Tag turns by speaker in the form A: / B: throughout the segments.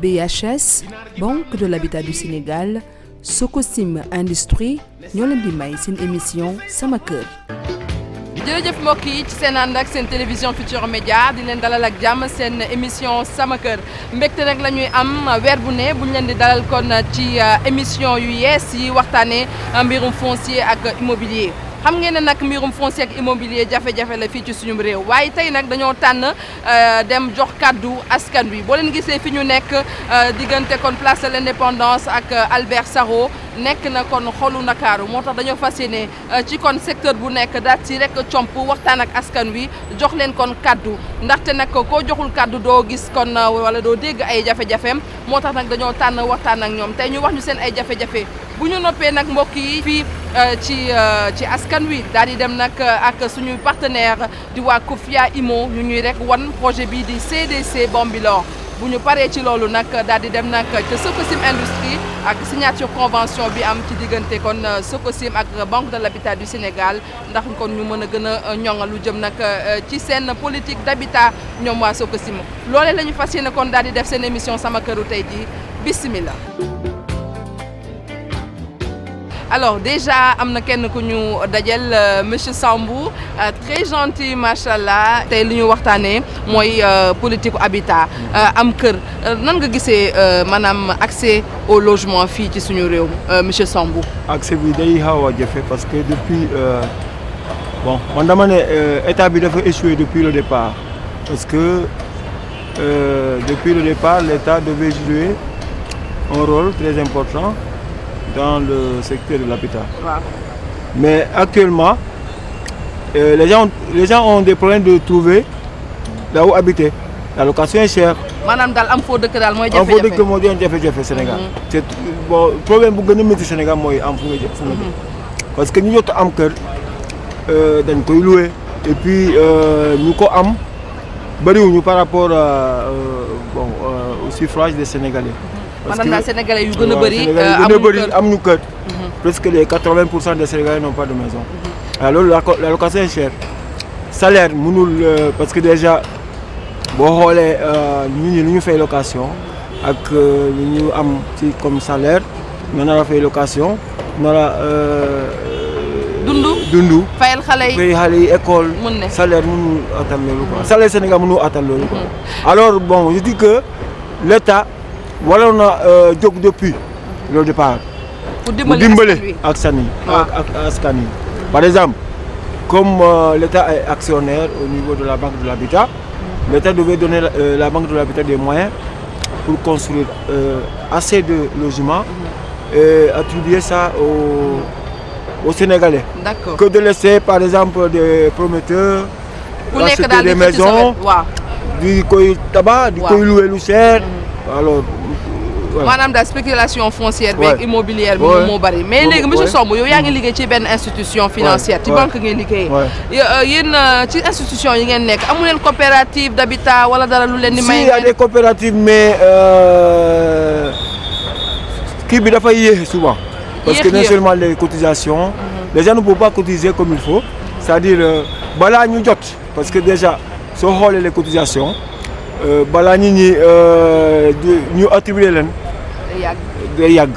A: BHS Banque de l'Habitat du Sénégal Sococim Industrie ñoo leen di may seen émission sama kër.
B: jërëjëf mbokk yi ci seen ànd ak seen télévision Futurs Médias di leen dalal ak jàmm seen émission sama kër mbégte nag la ñuy am weer bu ne bu ñu leen di dalal kon ci émission yu yees yi waxtaanee mbirum foncier ak immobilier. xam ngeen ne nag mbirum foncier ak immobilier jafe-jafe la fii ci suñu réew waaye tey nag dañoo tànn dem jox kàddu askan wi boo leen gisee fi ñu nekk diggante kon place de l'Indépendance ak Albert Sarraut nekk na kon xolu Ndakaaru moo tax dañoo fas yéene ci kon secteur bu nekk daal ci rek comp waxtaan ak askan wi jox leen kon kàddu ndaxte nag koo joxul kàddu doo gis kon wala doo dégg ay jafe-jafeem moo tax nag dañoo tànn waxtaan ak ñoom tey ñu wax ñu seen ay jafe-jafe bu ñu noppee nag mbokk yi fii ci askan wi daal di dem nag ak suñuy partenaire di waa Kofia Immo ñu ñuy rek wan projet bii di CDC Bambilor bu ñu paree ci loolu nag daal di dem nag ca Sococim Industrie ak signature convention bi am ci diggante kon Sococim ak Banque de l'Habitat du Sénégal ndax kon ñu mën a gën a ñoŋal lu jëm nag ci seen politique d'habitat ñoom waa Sococim loolee la ñu fas yéene kon daal di def seen émission sama këru tey jii bismillah. Alors déjà am na kenn ku ñu dajel monsieur Sambou très gentil machallah tey li ñu waxtaanee mooy politique habitat am kër nan nga gisee maanaam accès au logement fii ci suñu réew monsieur Sambou.
C: accès bi day xaw a jafe parce que depuis bon man dama ne état bi dafa échoué depuis le départ parce que depuis le départ l'état devait jouer un rôle très important dans le secteur de l'habitat. Wow. Mais actuellement, les gens ont des problèmes de trouver là où habiter. La location est chère.
B: Maanaam daal am foo dëkk daal mooy jafe-jafe.
C: am foo dëkk moo doon jafe-jafe Sénégal. C'est bon problème bu gën a métti Sénégal mooy am fu nga jëm. Parce que ñu jot am kër dañ koy louer et puis ñu ko am bariwuñu par rapport au suffrage des Sénégalais.
B: maanaam daal Sénégalais yu gën a bëri
C: amuñu kër. Presque les 80% des Sénégalais n'ont pas de maison. Alors la location est chère. Salaire mënul parce que déjà boo xoolee nit ñi lu ñu fay location ak lu ñu am ci comme salaire nga nar a fay location nar a dundu
B: fayal xale
C: yi école salaire mënul attan loolu quoi salaire Sénégal mënul attan loolu quoi. Alors bon je dis que l'État waroon na jóg depuis le départ.
B: pour dimbali
C: askan yi par exemple comme l'État est actionnaire au niveau de la Banque de l'Habitat, l'État devait donner la Banque de l'Habitat des moyens pour construire assez de logements et attribuer ça aux Sénégalais.
B: D'accord.
C: Que de laisser par exemple des promoteurs acheter des maisons di koy tabax di koy louer lu cher. Alors
B: maanaam daal spéculation foncière bi ak immobilière bi moo bari mais léegi monsieur Sambou yow yaa ngi liggéey ci benn institution financière ci banque ngay liggéey yéen ci institution yi ngeen nekk amu leen coopérative d'habitat wala dara lu leen di may.
C: Si, il y a des coopératives mais kii bi dafay yéex souvent parce que non seulement les cotisations les gens ne peuvent pas cotiser comme il faut c'est-à-dire balaa ñu jot parce que déjà soo xoolee les cotisations balaa nit ñi ñu attribuer leen day yàgg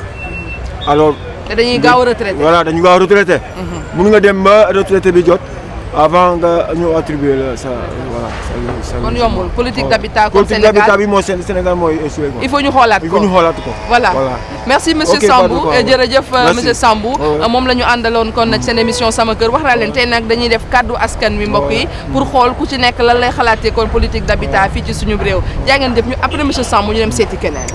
C: alors
B: te dañuy gaaw a retraité
C: voilà dañu gaaw a retraité mun nga dem ba retraité bi jot avant nga ñu attribuer la sa voilà
B: kon yombul politique d'habitat comme Sénégal
C: politique d'habitat bi mooy Sénégal mooy échoué
B: il faut ñu xoolaat ko voilà merci monsieur Sambou jërëjëf monsieur Sambou moom la ñu àndaloon kon seen émission sama kër wax naa leen tey nag dañuy def kàddu askan wi mbokk yi pour xool ku ci nekk lan lay xalaatee kon politique d'habitat fii ci suñu réew jaa ngeen def ñu après monsieur Sambou ñu dem seeti keneen.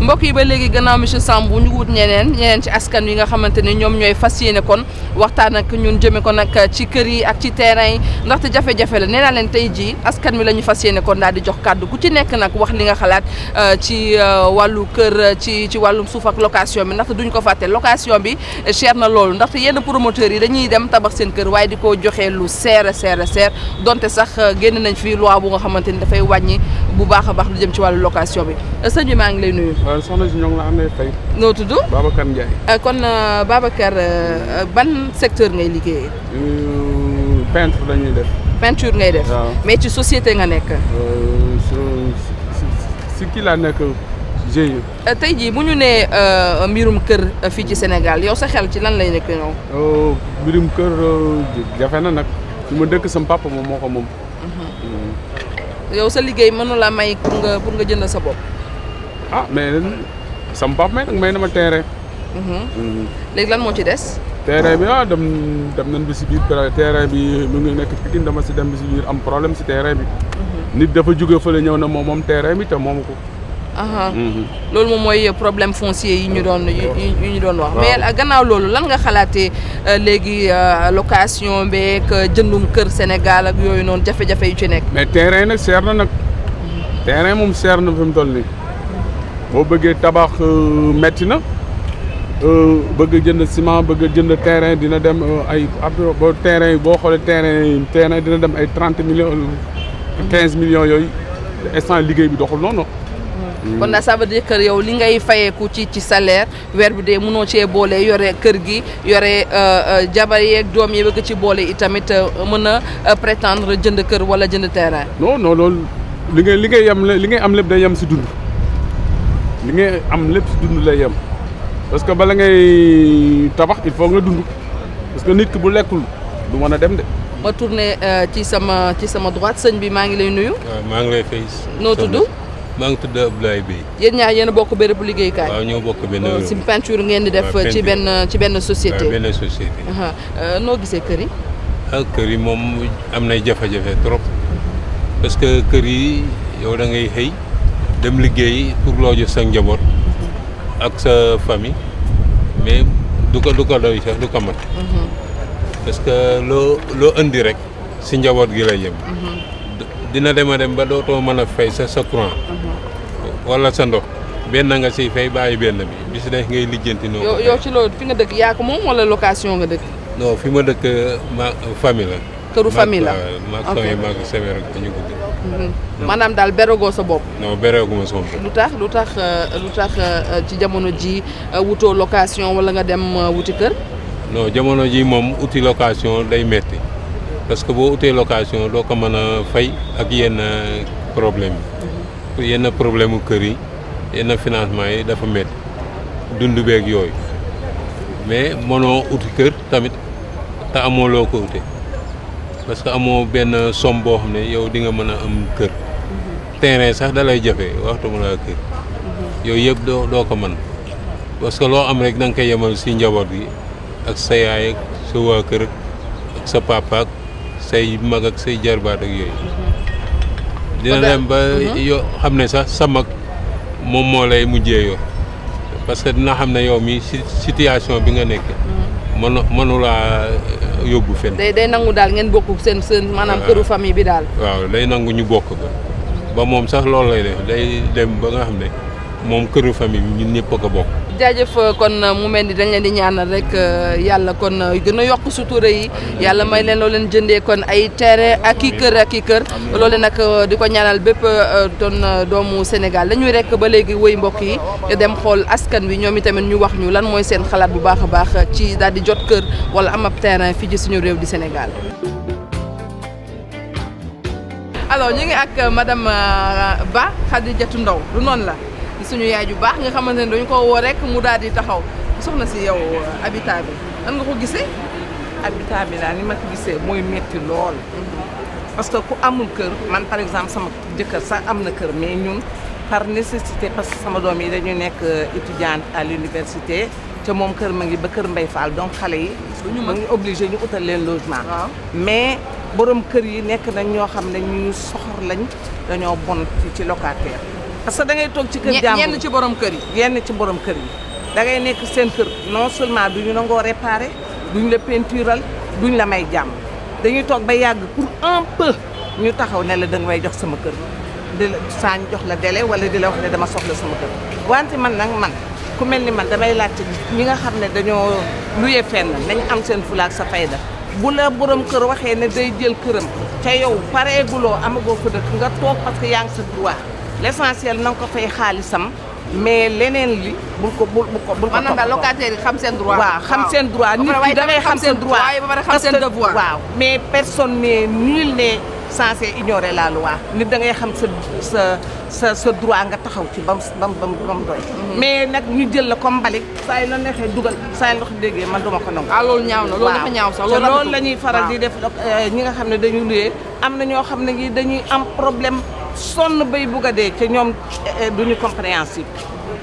B: mbokk yi ba léegi gannaaw monsieur Sambou ñu wut ñeneen ci askan wi nga xamante ne ñoom ñooy fas yéene kon waxtaan ak ñun jëme ko nag ci kër yi ak ci terrain yi ndaxte jafe-jafe la nee naa leen tey jii askan wi la ñu fas yéene kon daal di jox kàddu ku ci nekk nag wax li nga xalaat ci wàllu kër ci wàllum suuf ak location bi ndaxte duñ ko fàtte location bi cher na loolu ndaxte yenn promoteurs yi dañuy dem tabax seen kër waaye di ko joxe lu seer donte sax génn nañ fi loi bu nga xamante ni dafay wàññi bu baax a baax lu jëm ci wàllu location bi sëñ bi maa ngi lay nuyu.
D: soxna si ñoo ngi la amee fay.
B: noo tudd.
D: Babacar Ndiaye.
B: kon Babacar ban secteur ngay liggéeyee.
D: peintre lañuy def.
B: peinture ngay def.
D: waaw
B: mais ci société nga nekk.
D: kii laa nekk GIE.
B: tey jii bu ñu nee mbirum kër fii ci Sénégal yow sa xel ci lan lay nekk ñëw.
D: mbirum kër jafe na nag fi ma dëkk sama papa moom moo ko moom.
B: yow sa liggéey mënu la may pour nga jënd sa bopp.
D: mais sama papa may na ma terrain.
B: léegi lan moo ci des.
D: terrain bi dem nañ bi si biir terrain bi mu ngi nekk Pikine dama si dem bi si biir am problème si terrain bi. nit dafa jóge fële ñëw na moom terrain bi te moomu ko.
B: loolu moom mooy problème foncier yi ñu doon wax. mais gannaaw loolu lan nga xalaatee léegi location beeg jëndum kër Sénégal ak yooyu noonu jafe-jafe yu ci nekk.
D: mais terrain nag seer na nag. terrain moom seer na fi mu toll nii boo bëggee tabax metti na bëgg jënd ciment bëgg jënd terrain dina dem ay boo terrain yi boo xoolee terrain dina dem ay 30 millions 15 millions yooyu instant liggéey bi doxul noonu.
B: kon nag ça veut dire que yow li ngay fayeeku ci salaire weer bi de mënoo cee boole yore kër gi yore jabar yeeg doom yi bëgg ci boole itamit mën a prétendre jënd kër wala jënd terrain.
D: non loolu li ngay am lépp day yem si dund li ngay am lépp si dund lay yem parce que bala ngay tabax il faut nga dund parce que nit ki bu lekkul du mën a dem de.
B: ma tourné ci sama droite sëñ bi maa ngi lay nuyu.
E: waaw maa ngi lay fay.
B: noo tudd.
E: maa ngi tudd Abdoulaye Bey.
B: yéen ñaar yéen a bokk béréb liggéeykaay.
E: waaw ñoo bokk benn
B: si peinture ngeen di def ci benn société.
E: benn société.
B: noo gisee kër yi.
E: kër yi moom am nay jafe-jafe trop parce que kër yi yow da ngay xëy dem liggéey pour loo jox sa njaboot ak sa famille mais du ko doy sax du ko mat. parce que loo indi rek si njaboot gi lay yem. dina dem ba dootoo mën a fay sa courant wala sa ndox benn nga siy fay bàyyi benn bi bis ne ngay lijjanti noo
B: yow ci loolu fi nga dëkk yaa ko moom wala location nga dëkk.
E: non fi ma dëkk famille la.
B: këru famille la
E: maag maag sévère ak dañu gudd.
B: maanaam daal berogoo sa bopp.
E: non berooguma sama bopp.
B: lu tax ci jamono ji wutoo location wala nga dem wuti kër.
E: non jamono ji moom uti location day metti parce que boo utee location doo ko mën a fay ak yenn problème yi yenn problème mu kër yi yenn financement yi dafa métti dund beeg yooyu mais mënoo uti kër tamit te amoo loo ko ute parce que amoo benn somme boo xam ne yow di nga mën a am kër terrain sax da lay jafe waxtu mu la kër yooyu yëpp doo ko mën parce que loo am rek da nga koy yemal si njaboot gi ak sa yaay ak sa waa kër ak sa papa ak say mag ak say jarbaat ak yooyu dina dem ba yoo xam ne sax sa mag moom moo lay mujjee yoo parce que dina xam ne yow mi situation bi nga nekk mënulaa yóbbu fenn.
B: day nangu daal ngeen bokk seen maanaam këru famille bi daal.
E: waaw day nangu ñu bokk ko ba moom sax loolu lay def day dem ba nga xam ne moom këru famille bi ñun ñëpp a ko bokk.
B: jaajëf kon mu mel ni dañ leen di ñaanal rek yàlla kon gën a yokk sutura yi yàlla may leen loo leen jëndee kon ay terrain ak i kër loolu nag di ko ñaanal bépp doon doomu Sénégal dañuy rek ba léegi woy mbokk yi dem xool askan wi ñoom itamit ñu wax ñu lan mooy seen xalaat bu baax a baax ci daal di jot kër wala am ab terrain fii ci suñu réew di Sénégal. alors ñu ngi ak madame Ba Khadijatou Ndaw du noonu la. suñu yaay ju baax nga xamante ne dañu ko woo rek mu daal di taxaw soxna si yow habitat bi nan nga ko gisee.
F: habitat bi daal ni ma ko gisee mooy métti lool. parce que ku amul kër man par exemple sama jëkkër sax am na kër mais ñun par nécessité parce que sama doom yi dañu nekk étudiante à l'université te moom kër ma ngi ba kër Mbay Fall donc xale yi. ma ngi obligé ñu utal leen logement. mais borom kër yi nekk nañ ñoo xam ne ñu soxor lañ dañoo bon ci locataire. parce que da ngay toog ci kër jàmbur
B: yenn ci borom kër yi.
F: yenn ci borom kër yi da ngay nekk seen kër non seulement duñu nangoo réparer duñ la peintural duñ la may jàmm dañuy toog ba yàgg pour un peu ñu taxaw ne la da nga may jox sama kër di la saa ñu jox la délai wala di la wax ne dama soxla sama kër wante man nag man ku mel ni man damay laajte ñi nga xam ne dañoo luye fenn nañ am seen fulaak sa fayda bu la borom kër waxee ne day jël këram te yow pareeguloo amagoo ko dëkk nga toog parce que yaa ngi sa droit l'essentiel na nga ko fay xaalisam mais leneen li bul ko
B: maanaam daal locataire yi xam seen droit.
F: waaw xam seen droit nit ki da ngay xam seen droit
B: ba pare xam seen devoir.
F: waaw mais personne n'est nul n'est censé ignorer la loi nit da ngay xam sa droit nga taxaw ci bam doy mais nag ñu jël la comme mbalit saa yi la neexee dugal saa yi la déggee man duma ko nangu.
B: loolu ñaaw na loolu dafa ñaaw sax
F: loolu la ñuy faral di def ñi nga xam ne dañu luyee am na ñoo xam ne ngi dañuy am problème sonn bay bugg a dee ca ñoom duñu compréhensible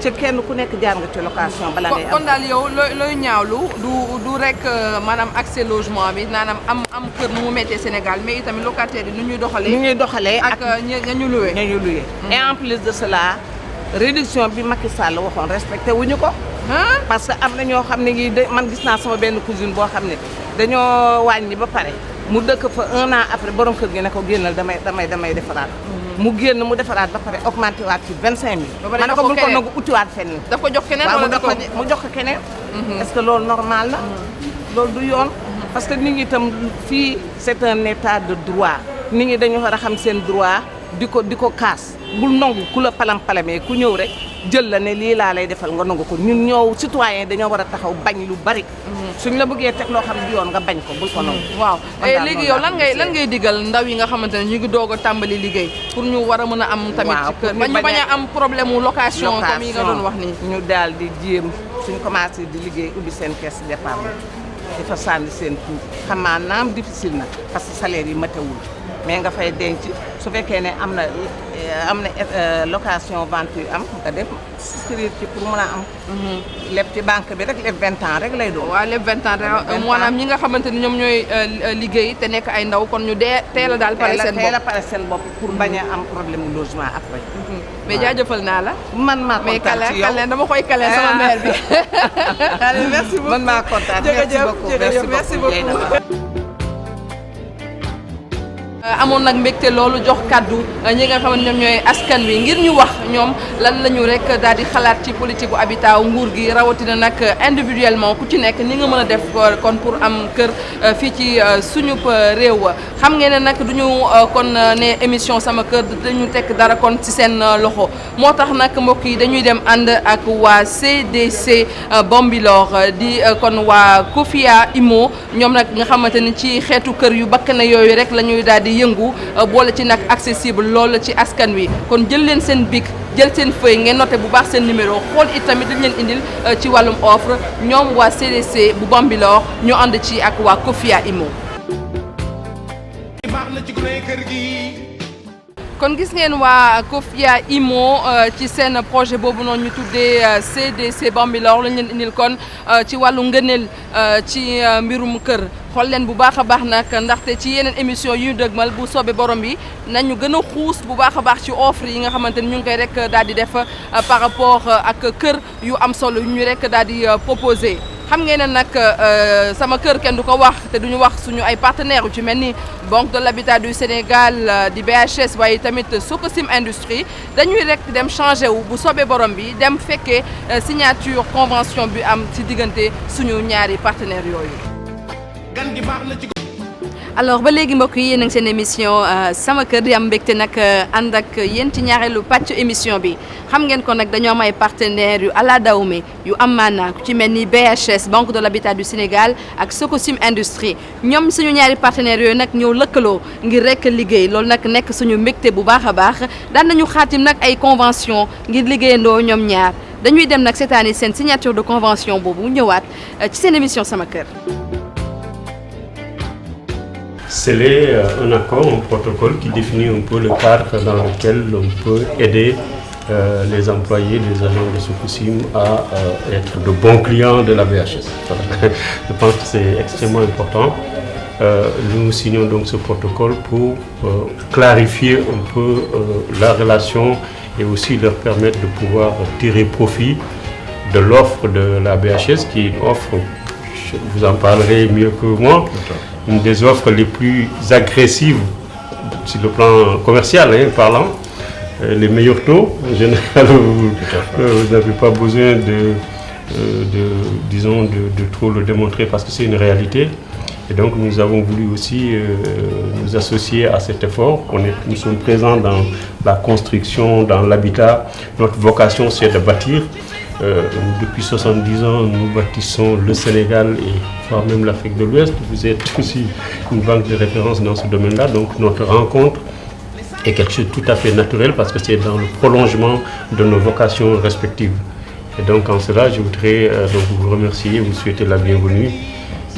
F: ca kenn ku nekk jaar nga ci location bala ngay am.
B: kon daal yow looy ñaawlu du rek maanaam accès logement bi maanaam am kër nu mu méttee Sénégal mais itamit locataires yi nu ñuy doxalee ak ña ñu loué et en plus de cela réduction bi Macky Sall waxoon respecté wuñu ko parce que am na ñoo xam ne ngi man gis naa sama benn cousine boo xam ne dañoo wàññi ba pare mu dëkk fa 1 an après borom kër gi ne ko génnal damay defaraat mu génn mu defaraat ba pare augmenté waat ci 25 000 ma ne ko bul ko nangu utiwaat fenn daf ko jox keneen wala
F: mu jox ko keneen est-ce que loolu normal na loolu du yoon parce que nit ñi itam fii c'est un état de droit nit ñi dañu war a xam seen droit di ko kaas bul nangu ku la palam-palamee ku ñëw rek jël la ne lii laa lay defal nga nangu ko ñun ñoo citoyen dañoo war a taxaw bañ lu bari suñ la bëggee teg loo xam ne yoon nga bañ ko bul ko nangu.
B: waaw léegi yow lan ngay digal ndaw yi nga xamante ne ñu ngi doog a tàmbali liggéey pour ñu war a mën a am tamit ci kër ba ñu bañ a am problème mu location comme yi nga doon wax nii
F: ñu daal di jéem suñ commencé di liggéey ubbi seen caisse d'épargne di fa sànni seen tuut xam naa naam difficile na parce que salaire yi matewul mais nga fay denc su fekkee ne am na location vente yu am nga dem souscrire ci pour mën a am. leb ci banque bi rek leb 20 ans rek lay doon.
B: waaw leb 20 ans rek maanaam ñi nga xamante ni ñoom ñooy liggéey te nekk ay ndaw kon ñu teel a daal pare seen bopp
F: teel a pare seen bopp pour bañ a am problème mu logement après.
B: mais jaajëfal naa la.
F: man maa kontaan ci yow
B: mais dama koy kale sama mère bi. allez merci beaucoup
F: man maa kontaan
B: merci beaucoup. amoon nag mbégte loolu jox kàddu ñi nga xam ne ñoom ñooy askan wi ngir ñu wax ñoom lan la ñu rek daal di xalaat ci politique bu habitat wu nguur gi rawatina nag individuellement ku ci nekk ni nga mën a def kon pour am kër fii ci suñu réew xam ngeen ne nag duñu kon ne émission sama kër dañu tekk dara kon ci seen loxo moo tax nag mbokk yi dañuy dem ànd ak waa CDC Bambilor di kon waa Kofia Imo ñoom nag nga xamante ni ci xeetu kër yu bakkane yooyu rek la ñuy daal di yëngu boole ci nag accessible loolu ci askan wi kon jël leen seen bic jël seen feuille ngeen noté bu baax seen numéro xool itamit dañ leen indil ci wàllum offre ñoom waa CDC bu Bambilor ñu ànd ci ak waa Kofia Imo. kon gis ngeen waa Kofia Imo ci seen projet boobu noonu ñu tuddee CDC Bambilor lañ leen indil kon ci wàllu ngëneel ci mbirum kër. xool leen bu baax a baax nag ndaxte ci yeneen émission yu ñu dëgmal bu soobee borom bi nañu gën a xuus bu baax a baax ci offre yi nga xamante ni ñu ngi koy rek daal di def par rapport ak kër yu am solo yu ñu rek daal di proposé. xam ngeen ne nag sama kër kenn du ko wax te duñu wax suñu ay partenaires yu ci mel ni Banque de l'Habitat du Sénégal di BHS waaye tamit Sococim Industrie dañuy rek dem changé wu bu soobee borom bi dem fekkee signature convention bi am ci diggante suñu ñaari partenaires yooyu. alors ba léegi mbokk yi yéen a ngi seen émission sama kër di am mbégte nag ànd ak yéen ci ñaareelu pàcc émission bi xam ngeen ko nag dañoo am ay partenaires yu ala dawme yu am maanaa ku ci mel ni BHS Banque de l'Habitat du Sénégal ak Sococim Industrie ñoom suñu ñaari partenaires yooyu nag ñëw lëkkaloo ngir rek liggéey loolu nag nekk suñu mbégte bu baax a baax daan nañu xaatim nag ay convention ngir liggéeyandoo ñoom ñaar dañuy dem nag cette année seen signature de convention boobu ñëwaat ci seen émission sama kër.
G: Sceller un accord, un protocole qui définit un peu le cadre dans lequel on peut aider les employés, les agents de Sococim à être de bons clients de la BHS. Je pense que c'est extrêmement important. Nous signons donc ce protocole pour clarifier un peu la relation et aussi leur permettre de pouvoir tirer profit de l'offre de la BHS qui est une offre, vous en parlerez mieux que moi, une des offres les plus agressives sur le plan commercial parlant, les meilleurs taux. En général, vous n'avez pas besoin de trop le démontrer parce que c'est une réalité. Et donc nous avons voulu aussi nous associer à cet effort. Nous sommes présents dans la construction, dans l'habitat. Notre vocation c'est de bâtir. Depuis 70 ans, nous bâtissons le Sénégal et voire même l'Afrique de l'Ouest. Vous êtes aussi une banque de référence dans ce domaine-là. Donc notre rencontre est quelque chose de tout à fait naturel parce que c'est dans le prolongement de nos vocations respectives. Et donc en cela, je voudrais donc vous remercier, vous souhaiter la bienvenue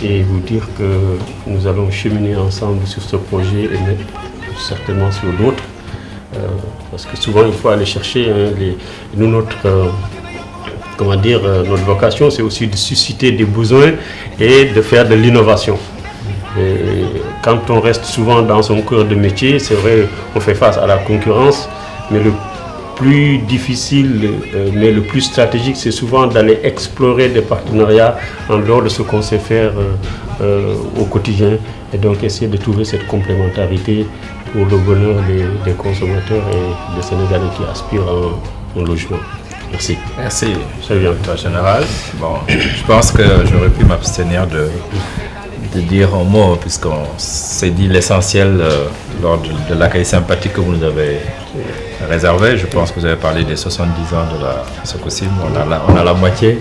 G: et vous dire que nous allons cheminer ensemble sur ce projet et certainement sur d'autres. Parce que souvent il faut aller chercher notre vocation, c'est aussi de susciter des besoins et de faire de l'innovation. Et quand on reste souvent dans son cœur de métier, c'est vrai, on fait face à la concurrence, mais le plus difficile, mais le plus stratégique, c'est souvent d'aller explorer des partenariats en dehors de ce qu'on sait faire au quotidien, et donc essayer de trouver cette complémentarité pour le bonheur des consommateurs et des Sénégalais qui aspirent à un logement. Merci.
H: Merci,
G: Très bien.
H: Directeur général. Bon, je pense que j'aurais pu m'abstenir de dire un mot, puisqu'on s'est dit l'essentiel lors de l'accueil sympathique que vous nous avez réservé. Je pense que vous avez parlé des 70 ans de la Sococim. On a la moitié,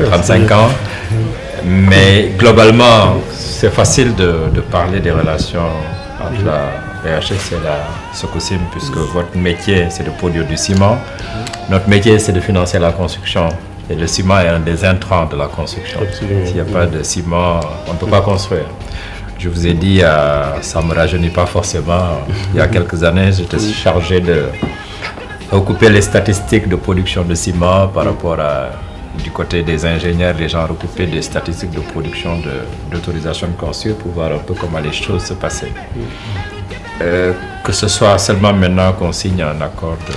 H: 35 ans. Mais globalement, c'est facile de parler des relations entre la BHS et la Sococim, puisque votre métier, c'est de produire du ciment. Notre métier, c'est de financer la construction. Et le ciment est un des intrants de la construction. S'il n'y a pas de ciment, on ne peut pas construire. Je vous ai dit, ça ne me rajeunit pas forcément. Il y a quelques années, j'étais chargé de recouper les statistiques de production de ciment par rapport du côté des ingénieurs. Les gens recoupaient des statistiques de production d'autorisation de construire pour voir un peu comment les choses se passaient. Que ce soit seulement maintenant qu'on signe un accord de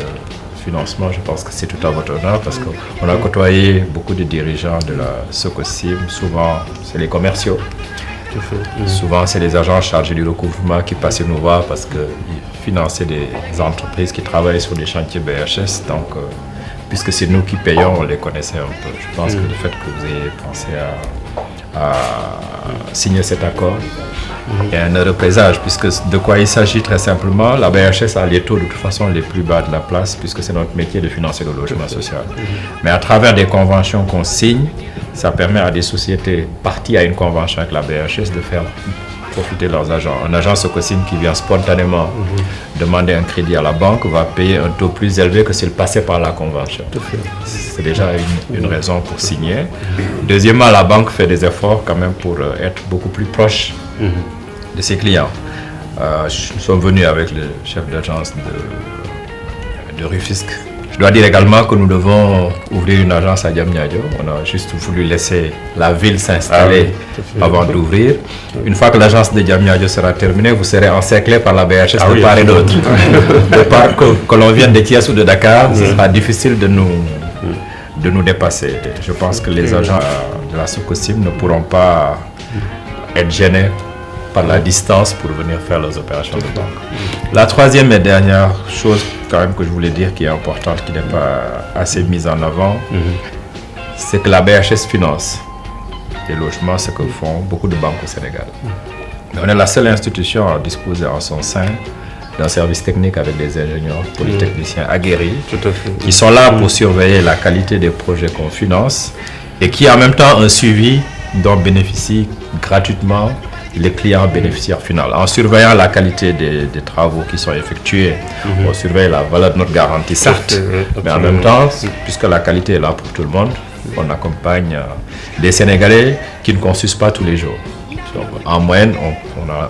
H: financement, je pense que c'est tout à votre honneur parce qu'on a côtoyé beaucoup de dirigeants de la Sococim. Souvent, c'est les commerciaux. Souvent, c'est les agents chargés du recouvrement qui passaient nous voir parce qu'ils finançaient des entreprises qui travaillent sur des chantiers BHS. Donc, puisque c'est nous qui payons, on les connaissait un peu. Je pense que le fait que vous ayez pensé à signer cet accord est un heureux présage, puisque de quoi il s'agit très simplement, la BHS a les taux de toute façon les plus bas de la place, puisque c'est notre métier de financer le logement social. Mais à travers des conventions qu'on signe, ça permet à des sociétés parties à une convention avec la BHS de faire profiter leurs agents. Un agent Sococim qui vient spontanément demander un crédit à la banque va payer un taux plus élevé que s'il passait par la convention. C'est déjà une raison pour signer. Deuxièmement, la banque fait des efforts quand même pour être beaucoup plus proche de ses clients. Nous sommes venus avec le chef d'agence de Rufisque. Je dois dire également que nous devons ouvrir une agence à Diamniadio. On a juste voulu laisser la ville s'installer avant d'ouvrir. Une fois que l'agence de Diamniadio sera terminée, vous serez encerclé par la BHS de part et d'autre. De part que l'on vienne de Thiès ou de Dakar, ce sera difficile de nous dépasser. Je pense que les agents de la Sococim ne pourront pas être gênés par la distance pour venir faire leurs opérations de banque. La troisième et dernière chose quand même que je voulais dire qui est importante, qui n'est pas assez mise en avant, c'est que la BHS finance les logements, ce que font beaucoup de banques au Sénégal. Mais on est la seule institution à disposer en son sein d'un service technique avec des ingénieurs polytechniciens aguerris qui sont là pour surveiller la qualité des projets qu'on finance et qui en même temps un suivi dont bénéficient gratuitement les clients bénéficiaires finaux. En surveillant la qualité des travaux qui sont effectués, on surveille la valeur de notre garantie, certes, mais en même temps, puisque la qualité est là pour tout le monde, on accompagne des Sénégalais qui ne construisent pas tous les jours. Donc, en moyenne,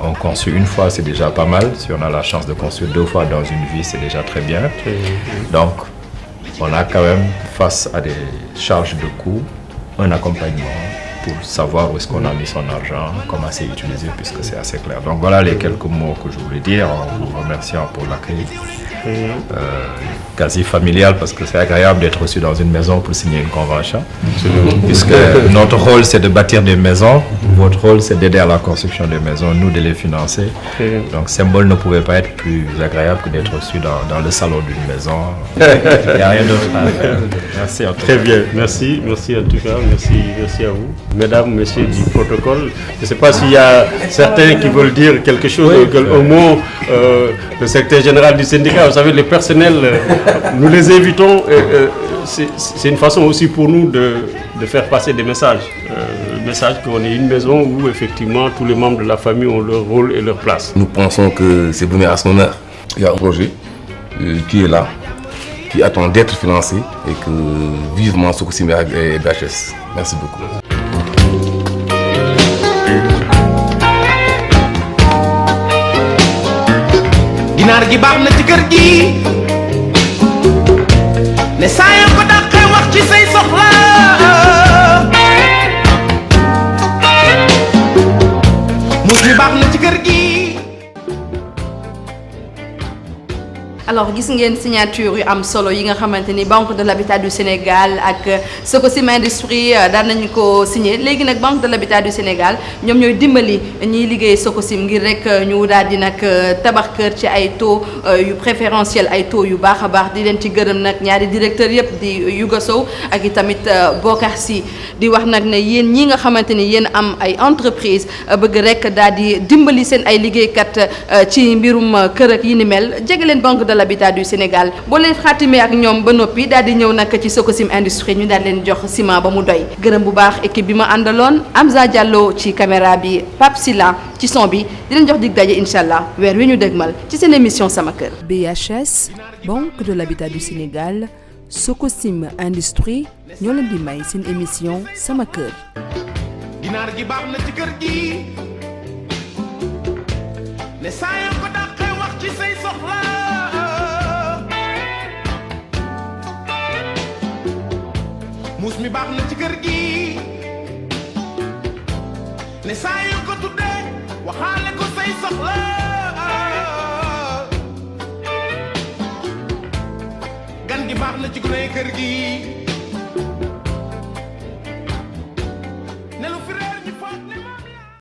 H: on construit une fois, c'est déjà pas mal. Si on a la chance de construire 2 fois dans une vie, c'est déjà très bien. Donc, on a quand même, face à des charges de coûts, un accompagnement pour savoir où est-ce qu'on a mis son argent, comment c'est utilisé, puisque c'est assez clair. Donc voilà les quelques mots que je voulais dire en vous remerciant pour l'accueil quasi familial, parce que c'est agréable d'être reçu dans une maison pour signer une convention. Puisque notre rôle c'est de bâtir des maisons, votre rôle c'est d'aider à la construction des maisons, nous de les financer. Donc Symbole ne pouvait pas être plus agréable que d'être reçu dans le salon d'une maison. Il n'y a rien d'autre à faire. Merci en tout cas.
G: Très bien, merci en tout cas, merci à vous. Mesdames, messieurs du protocole, je ne sais pas s'il y a certains qui veulent dire quelque chose, un mot, le secrétaire général du syndicat, vous savez, le personnel Nous les invitons, c'est une façon aussi pour nous de faire passer des messages. Le message qu'on est une maison où effectivement tous les membres de la famille ont leur rôle et leur place.
I: Nous pensons que c'est donné à son heure. Il y a un projet qui est là, qui attend d'être financé et que vivement Sococim et BHS. Merci beaucoup.
J: ginaar gi baax na ci kër gi ne saa yoo ko dàqee wax ci say soxla muus mi baax na ci kër gi.
B: alors gis ngeen signature yu am solo yi nga xamante ni Banque de l'Habitat du Sénégal ak Sococim Industrie daan nañu ko signé léegi nag Banque de l'Habitat du Sénégal ñoom ñooy dimbali ñiy liggéey Sococim ngir rek ñu daal di nag tabax kër ci ay taux yu préférentiel ay taux yu baax a baax di leen ci gërëm nag ñaari directeur yëpp di Youga Sow ak i tamit Bokar Sy di wax nag ne yéen ñi nga xamante ni yéen am ay entreprise bëgg rek daal di dimbali seen ay liggéeykat ci mbirum kër ak yi ni mel jege leen Banque de l'Habitat du Sénégal boo leen xaatimee ak ñoom ba noppi daal di ñëw nag ci Sococim Industrie ñu daal leen jox ciment ba mu doy gërëm bu baax équipe bi ma àndaloon Amza Diallo ci caméra bi Pape Silla ci son bi di leen jox dig daje incha allah weer wi ñu dëgmal ci seen émission sama kër.
A: BHS Banque de l'Habitat du Sénégal Sococim Industrie ñoo leen di may seen émission sama kër.
J: ginaar gi baax na ci kër gi ne saa yoo ko dàqee wax ci say soxla muus mi baax na ci kër gi ne saa yoo ko tuddee waxaale ko say soxla gan gi baax na ci gune kër gi